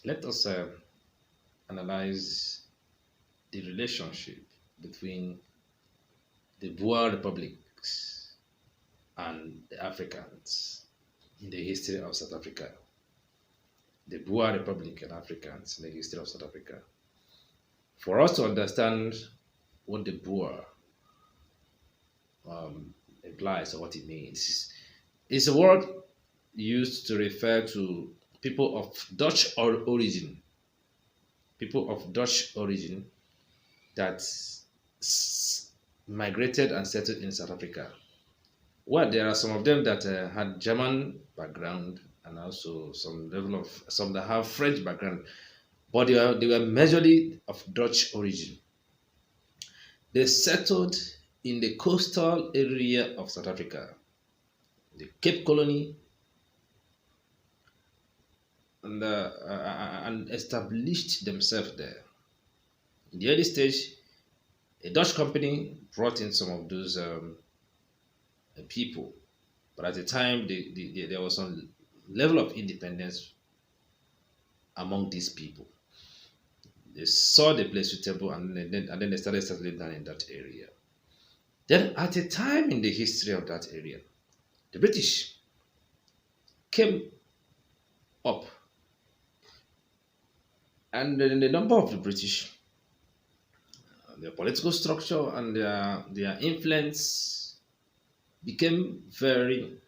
Let us analyze the relationship between the Boer republics and the Africans in the history of South Africa. The Boer Republic and Africans in the history of South Africa. For us to understand what the Boer implies or what it means, it's a word used to refer to people of Dutch origin, people of Dutch origin that migrated and settled in South Africa. Well, there are some of them that had German background and also some level of some that have French background, but they were majorly of Dutch origin. They settled in the coastal area of South Africa, the Cape Colony, and established themselves there. In the early stage, a Dutch company brought in some of those people, but at the time, there was some level of independence among these people. They saw the place suitable, and then they started settling down in that area. Then, at a time in the history of that area, the British came up, and then the number of the British, their political structure, and their influence became very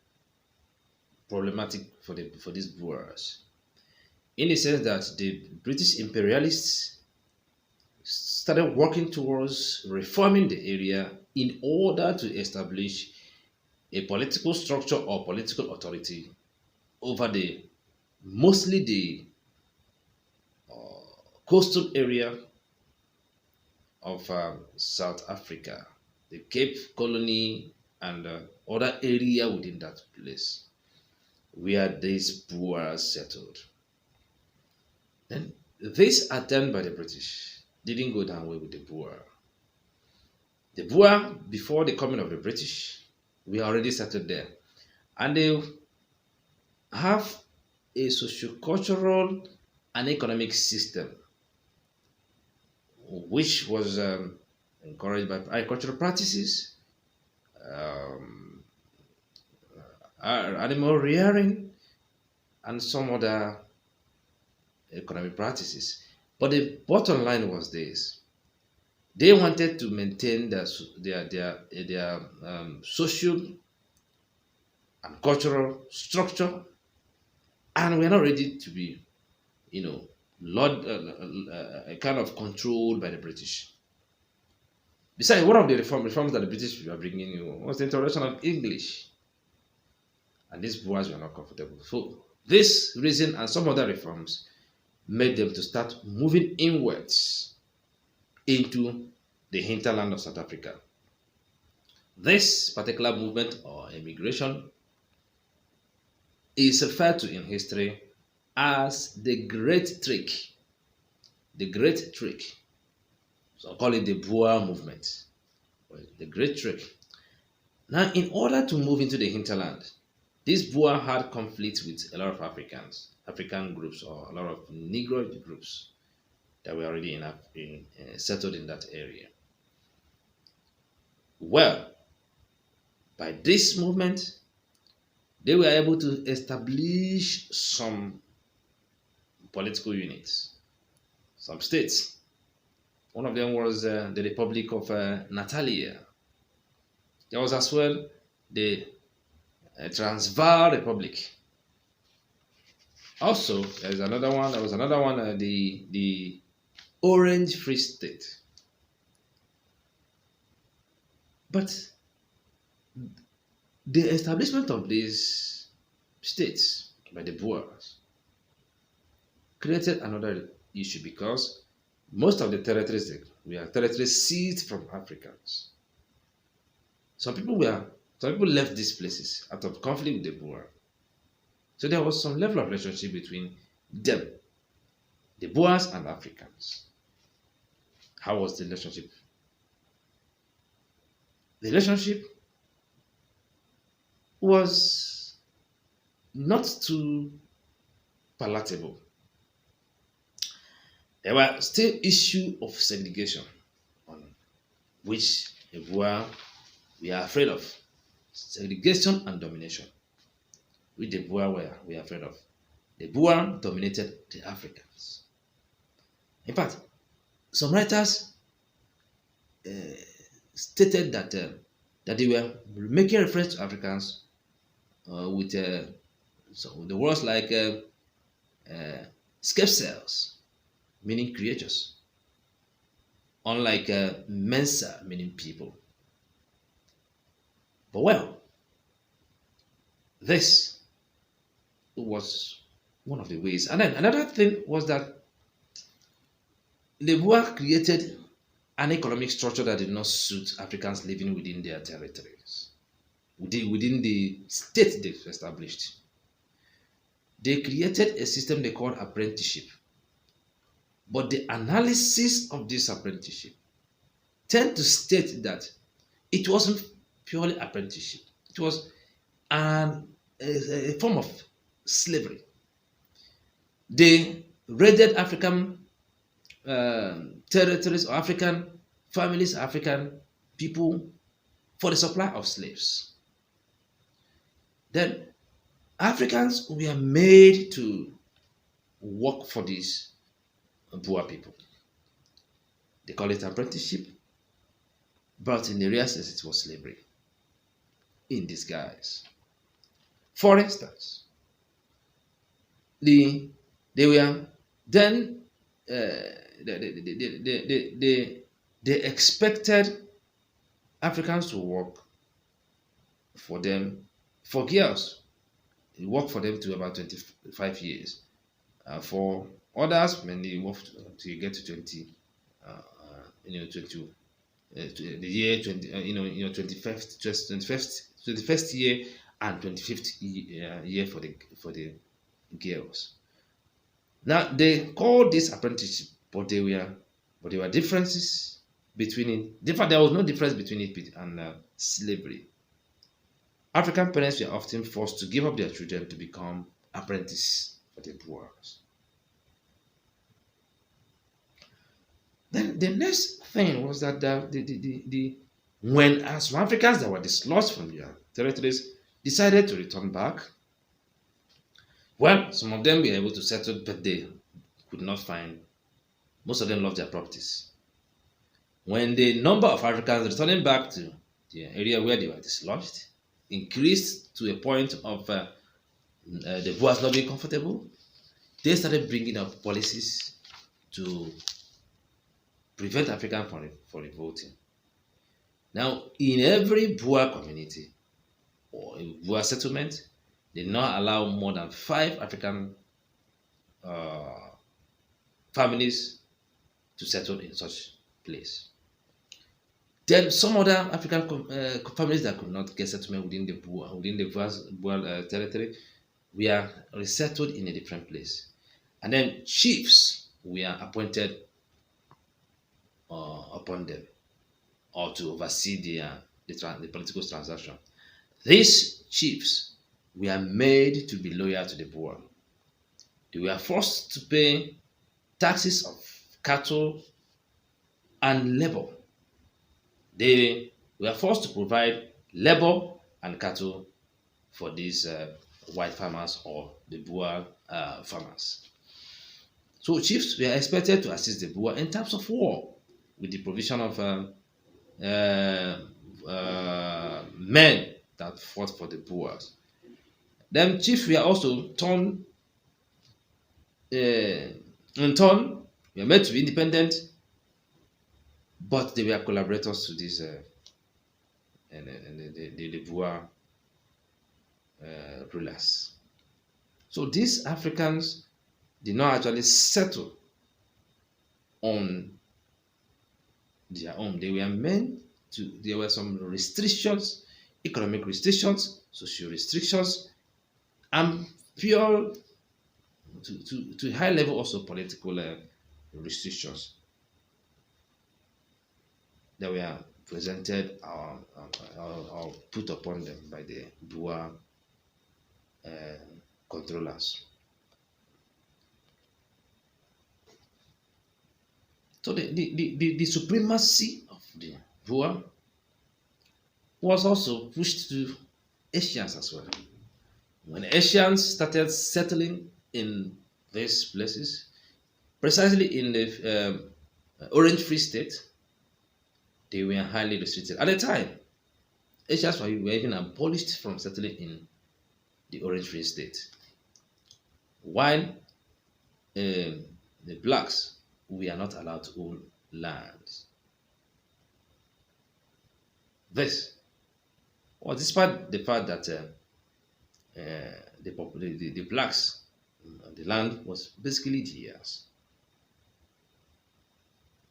problematic for these Boers, in the sense that the British imperialists started working towards reforming the area in order to establish a political structure or political authority over the mostly the coastal area of South Africa, the Cape Colony, and other area within that place where these Boers settled. Then this attempt by the British didn't go down well with the Boer. The Boer, before the coming of the British, we already settled there, and they have a socio-cultural and economic system which was encouraged by agricultural practices, um, animal rearing, and some other economic practices. But the bottom line was this: they wanted to maintain their social and cultural structure, and we're not ready to be, you know, lord kind of controlled by the British. Besides, one of the reforms that the British were bringing in was the introduction of English, and these Boers were not comfortable. So this reason and some other reforms made them to start moving inwards into the hinterland of South Africa. This particular movement or immigration is referred to in history as the Great Trick. The Great Trick. So I call it the Boer movement. The Great Trick. Now, in order to move into the hinterland, this Boer had conflicts with a lot of African groups, or a lot of Negro groups that were already settled in that area. Well, by this movement, they were able to establish some political units, some states. One of them was the Republic of Natalia. There was as well the Transvaal Republic. Also, there's another one. There was another one, the Orange Free State. But the establishment of these states by the Boers created another issue, because most of the territories were territories seized from Africans. Some people left these places out of conflict with the Boer. So there was some level of relationship between them, the Boers and Africans. How was the relationship? The relationship was not too palatable. There were still issue of segregation on which the Boer we are afraid of. Segregation and domination, which the Boer we are afraid of. The Boer dominated the Africans. In fact, some writers stated that they were making reference to Africans with the words like scape cells, meaning creatures, unlike mensa, meaning people. But well, this was one of the ways. And then another thing was that the Boer created an economic structure that did not suit Africans living within their territories, within the state they've established. They created a system they called apprenticeship. But the analysis of this apprenticeship tend to state that it wasn't purely apprenticeship. It was a form of slavery. They raided African territories or African families, African people for the supply of slaves. Then Africans were made to work for these Boer people. They call it apprenticeship, but in the real sense, it was slavery in disguise. For instance, they were then they expected Africans to work for them for girls. They work for them to about 25 years. For others, when they work to get to 20, 20, the year 20, 21st year and 25th year for the girls. Now they call this apprenticeship, but there were differences between it. In fact, there was no difference between it and slavery. African parents were often forced to give up their children to become apprentices for the Boers. Then the next thing was that when some Africans that were dislodged from their territories decided to return back, well, some of them were able to settle, but they could not find. Most of them lost their properties. When the number of Africans returning back to the area where they were dislodged increased to a point of the Boers not being comfortable, they started bringing up policies to prevent Africans from revolting. Now, in every Boer community or a Boer settlement, they not allow more than 5 African families to settle in such place. Then some other African families that could not get settlement within the Boer territory were resettled in a different place. And then chiefs were appointed upon them or to oversee the political transaction. These chiefs were made to be loyal to the Boer. They were forced to pay taxes of cattle and labor. They were forced to provide labor and cattle for these white farmers or the Boer farmers. So chiefs were expected to assist the Boer in terms of war with the provision of men that fought for the Boers. Then chiefs were also in turn, were made to be independent, but they were collaborators to these the Boer rulers. So these Africans did not actually settle on their own. They were meant to, there were some restrictions, economic restrictions, social restrictions, and pure to high level also political restrictions that were presented or put upon them by the Boer controllers. So the supremacy of the Boer was also pushed to Asians as well. When Asians started settling in these places, precisely in the Orange Free State, they were highly restricted. At the time, Asians were even abolished from settling in the Orange Free State, while the blacks were not allowed to own lands. This was despite the fact that the blacks, the land was basically theirs,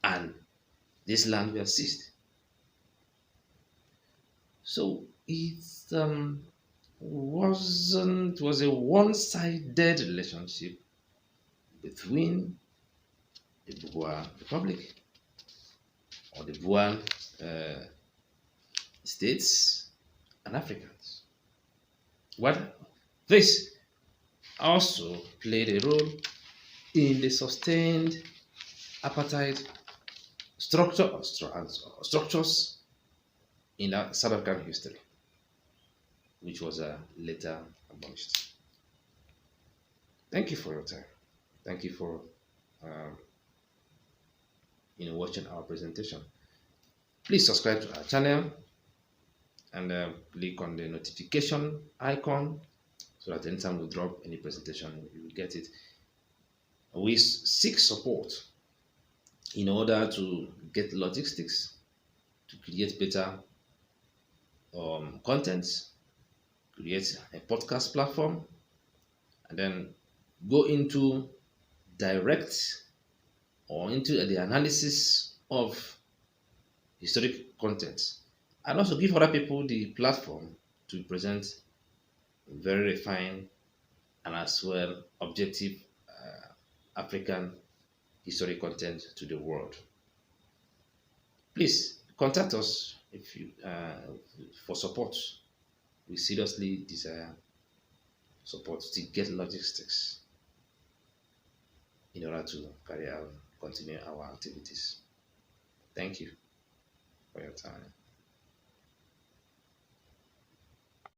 and this land were seized. So it wasn't was a one-sided relationship between the Boer Republic or the Boer uh, states and Africans. Well, this also played a role in the sustained apartheid structures in South African history, which was later abolished. Thank you for your time. Thank you for um, watching our presentation. Please subscribe to our channel and click on the notification icon so that anytime we drop any presentation, you will get it. We seek support in order to get logistics, to create better contents, create a podcast platform, and then go into direct or into the analysis of historic content, and also give other people the platform to present very refined and as well objective African history content to the world. Please contact us if you for support. We seriously desire support to get logistics in order to continue our activities. Thank you for your time.